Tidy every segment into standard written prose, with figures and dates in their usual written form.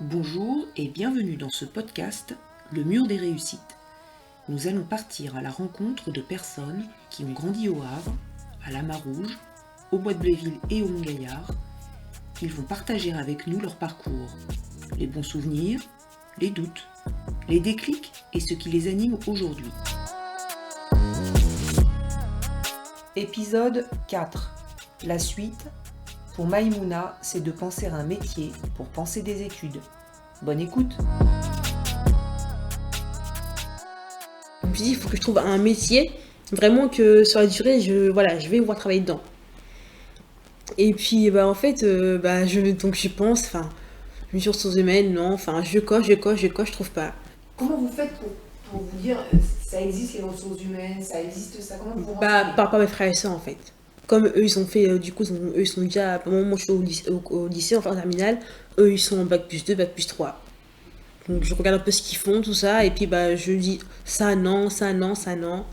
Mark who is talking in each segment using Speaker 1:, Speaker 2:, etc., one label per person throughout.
Speaker 1: Bonjour et bienvenue dans ce podcast, Le Mur des Réussites. Nous allons partir à la rencontre de personnes qui ont grandi au Havre, à la Marouge, au Bois de Bléville et au Mont-Gaillard. Ils vont partager avec nous leur parcours, les bons souvenirs, les doutes, les déclics et ce qui les anime aujourd'hui. Épisode 4. La suite. Pour Maïmouna, c'est de penser à un métier pour penser des études. Bonne écoute.
Speaker 2: Je me suis dit, il faut que je trouve un métier, vraiment que sur la durée, je vais pouvoir travailler dedans. Et puis, je pense, je me suis ressources humaines, non, je coche, je trouve pas.
Speaker 3: Comment vous faites pour vous dire, ça existe les ressources humaines, ça existe ça, comment vous
Speaker 2: Par rapport à mes frères et sœurs, en fait. Comme eux, ils ont fait, eux, ils sont déjà, au moment où je suis au lycée, en terminale, eux, ils sont en bac plus 2, bac plus 3. Donc, je regarde un peu ce qu'ils font, tout ça, et puis, je dis, ça, non, ça, non, ça, non.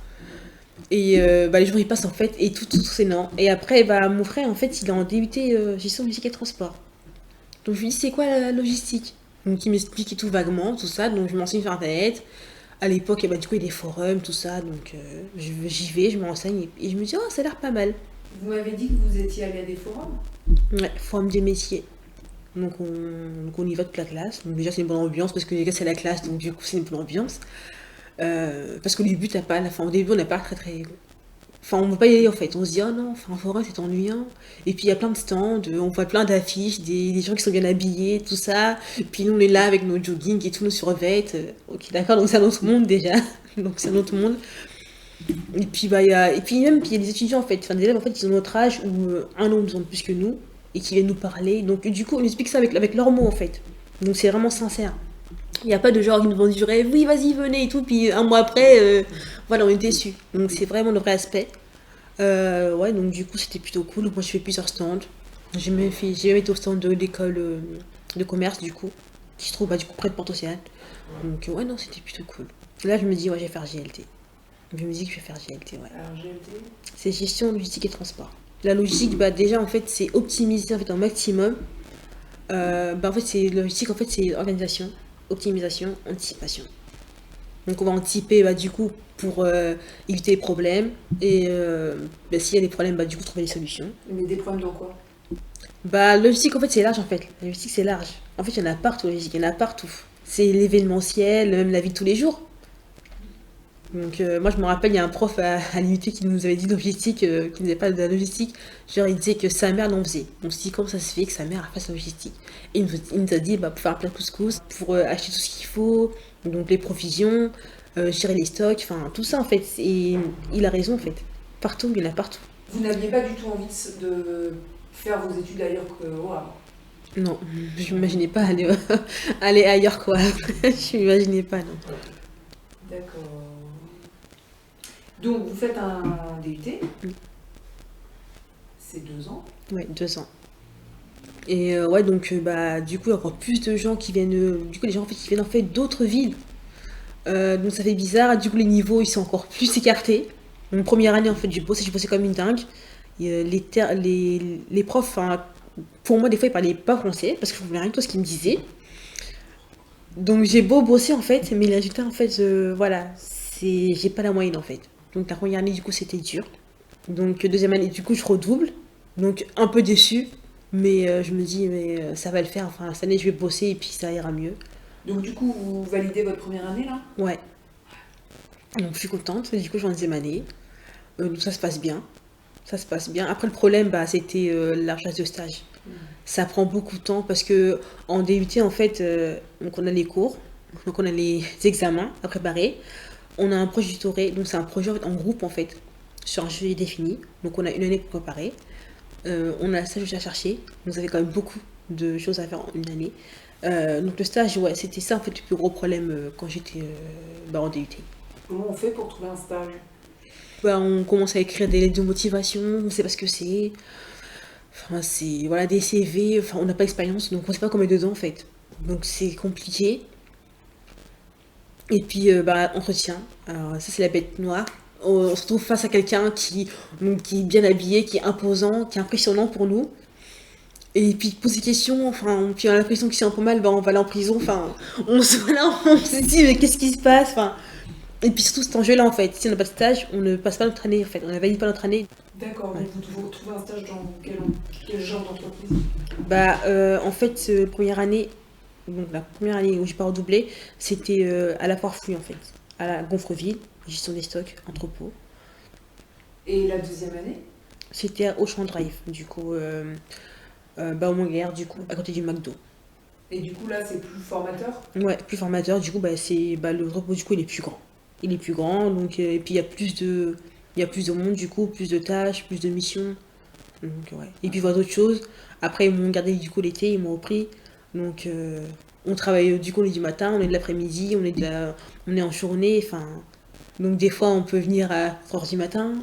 Speaker 2: Et les jours, ils passent, en fait, et tout c'est non. Et après, mon frère, en fait, il est en DUT gestion logistique et transport. Donc, je lui dis, c'est quoi la logistique? Donc, il m'explique tout vaguement, tout ça, donc je m'enseigne sur Internet. À l'époque, il y a des forums, tout ça, donc j'y vais, je m'enseigne, et je me dis, oh, ça a l'air pas mal.
Speaker 3: Vous m'avez dit que vous étiez allé à des forums.
Speaker 2: Ouais, forum des métiers. Donc on y va toute la classe. Donc déjà c'est une bonne ambiance parce que les gars c'est la classe, donc du coup c'est une bonne ambiance. Parce qu'au début au début on n'a pas très... Enfin on ne veut pas y aller en fait, on se dit oh non, un forum c'est ennuyant. Et puis il y a plein de stands, on voit plein d'affiches, des gens qui sont bien habillés, tout ça. Puis nous on est là avec nos jogging et tout, nos survêtements. Ok d'accord, donc c'est un autre monde déjà. Donc c'est un autre monde. Et puis il y a des étudiants en fait, enfin des élèves en fait ils ont notre âge ou un an ou 2 ans de plus que nous et qui viennent nous parler. Donc du coup on explique ça avec leurs mots en fait. Donc c'est vraiment sincère. Il n'y a pas de genre qui nous vendent du rêve, oui vas-y venez et tout, puis un mois après, on est déçus. Donc c'est vraiment le vrai aspect. Donc du coup c'était plutôt cool. Moi je fais plusieurs stands. J'ai même été au stand de l'école de commerce du coup, qui se trouve près de Porte-Océane. Donc non c'était plutôt cool. Là je me dis ouais je vais faire GLT. Je me dis que je vais faire GLT, ouais.
Speaker 3: Alors GLT,
Speaker 2: C'est gestion logistique et transport. La logistique, déjà en fait c'est optimiser en fait un maximum. En fait c'est logistique, en fait c'est organisation, optimisation, anticipation. Donc on va anticiper du coup pour éviter les problèmes et s'il y a des problèmes du coup trouver des solutions.
Speaker 3: mais des problèmes dans quoi?
Speaker 2: La logistique en fait c'est large en fait. La logistique c'est large. En fait il y en a partout, la logistique, il y en a partout. C'est l'événementiel, même la vie de tous les jours. Donc moi je me rappelle, il y a un prof à l'IUT qui nous avait dit logistique, qui ne faisait pas de la logistique, genre il disait que sa mère l'en faisait. On se dit comment ça se fait que sa mère fasse la logistique. Et il nous a dit pour faire plein de couscous, pour acheter tout ce qu'il faut, donc les provisions, gérer les stocks, enfin tout ça en fait. Et il a raison en fait. Partout, il y en a partout.
Speaker 3: Vous n'aviez pas du tout envie de faire vos études ailleurs qu'au Havre?
Speaker 2: Non, je m'imaginais pas aller ailleurs quoi. Je m'imaginais pas non.
Speaker 3: D'accord. Donc vous faites un DUT, c'est 2 ans.
Speaker 2: Ouais, 2 ans. Et du coup, il y a encore plus de gens qui viennent. Du coup, les gens en fait, qui viennent en fait d'autres villes. Donc ça fait bizarre. Du coup, les niveaux ils sont encore plus écartés. Donc, première année, en fait, j'ai bossé comme une dingue. Et, les profs, pour moi, des fois, ils parlaient pas français parce que je comprenais rien de tout ce qu'ils me disaient. Donc j'ai beau bosser en fait, mais les résultats en fait, j'ai pas la moyenne en fait. Donc la première année, du coup, c'était dur. Donc deuxième année, du coup, je redouble. Donc un peu déçue, mais je me dis, ça va le faire. Enfin, cette année, je vais bosser et puis ça ira mieux.
Speaker 3: Donc du coup, vous validez votre première année là?
Speaker 2: Ouais. Donc je suis contente. Du coup, je suis en deuxième année. Donc ça se passe bien. Ça se passe bien. Après, le problème, c'était la recherche de stage. Ça prend beaucoup de temps parce que en DUT, en fait, donc on a les cours, donc on a les examens à préparer. On a un projet tutoré, donc c'est un projet en groupe en fait, sur un sujet défini. Donc on a une année pour préparer. On a un stage à chercher, donc ça fait quand même beaucoup de choses à faire en une année. Donc le stage, ouais, c'était ça en fait le plus gros problème quand j'étais en DUT.
Speaker 3: Comment on fait pour trouver un stage?
Speaker 2: On commence à écrire des lettres de motivation, on ne sait pas ce que c'est. Enfin, c'est des CV, enfin, on n'a pas d'expérience, donc on ne sait pas comment est dedans en fait. Donc c'est compliqué. Et puis, entretien. Alors, ça, c'est la bête noire. On se retrouve face à quelqu'un qui est bien habillé, qui est imposant, qui est impressionnant pour nous. Et puis ils te posent des questions, enfin, puis on a l'impression que c'est un peu mal, bah on va aller en prison, enfin, on se dit mais qu'est-ce qui se passe, enfin. Et puis surtout cet enjeu-là en fait, si on n'a pas de stage, on ne passe pas notre année en fait, on ne valide pas notre année.
Speaker 3: D'accord,
Speaker 2: Ouais.
Speaker 3: donc vous trouvez un stage dans quel genre d'entreprise?
Speaker 2: Bah en fait, première année, donc la première année où j'ai pas redoublé, c'était à la foire fouille en fait, à la Gonfreville, gestion des stocks, entrepôt.
Speaker 3: Et la deuxième année?
Speaker 2: C'était à Auchan Drive, du coup, bah au Montguerre, du coup, à côté du McDo.
Speaker 3: Et du coup, là, c'est plus formateur?
Speaker 2: Ouais, plus formateur, du coup, bah, le repos, du coup, il est plus grand. Il est plus grand, donc, et puis il y a plus de monde, du coup, plus de tâches, plus de missions. Donc, ouais. Et puis, voir d'autres choses. Après, ils m'ont gardé, du coup, l'été, ils m'ont repris. Donc, on travaille, du coup, on est du matin, on est de l'après-midi, on est en journée, enfin. Donc, des fois, on peut venir à 3h du matin,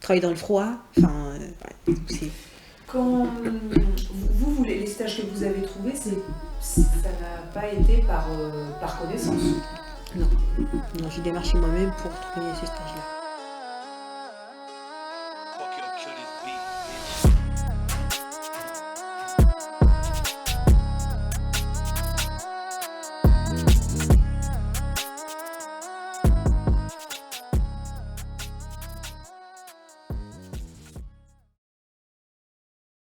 Speaker 2: travailler dans le froid, enfin, ouais, donc c'est.
Speaker 3: Quand les stages que vous avez trouvés, ça n'a pas été par connaissance.
Speaker 2: Non, j'ai démarché moi-même pour trouver ces stages-là.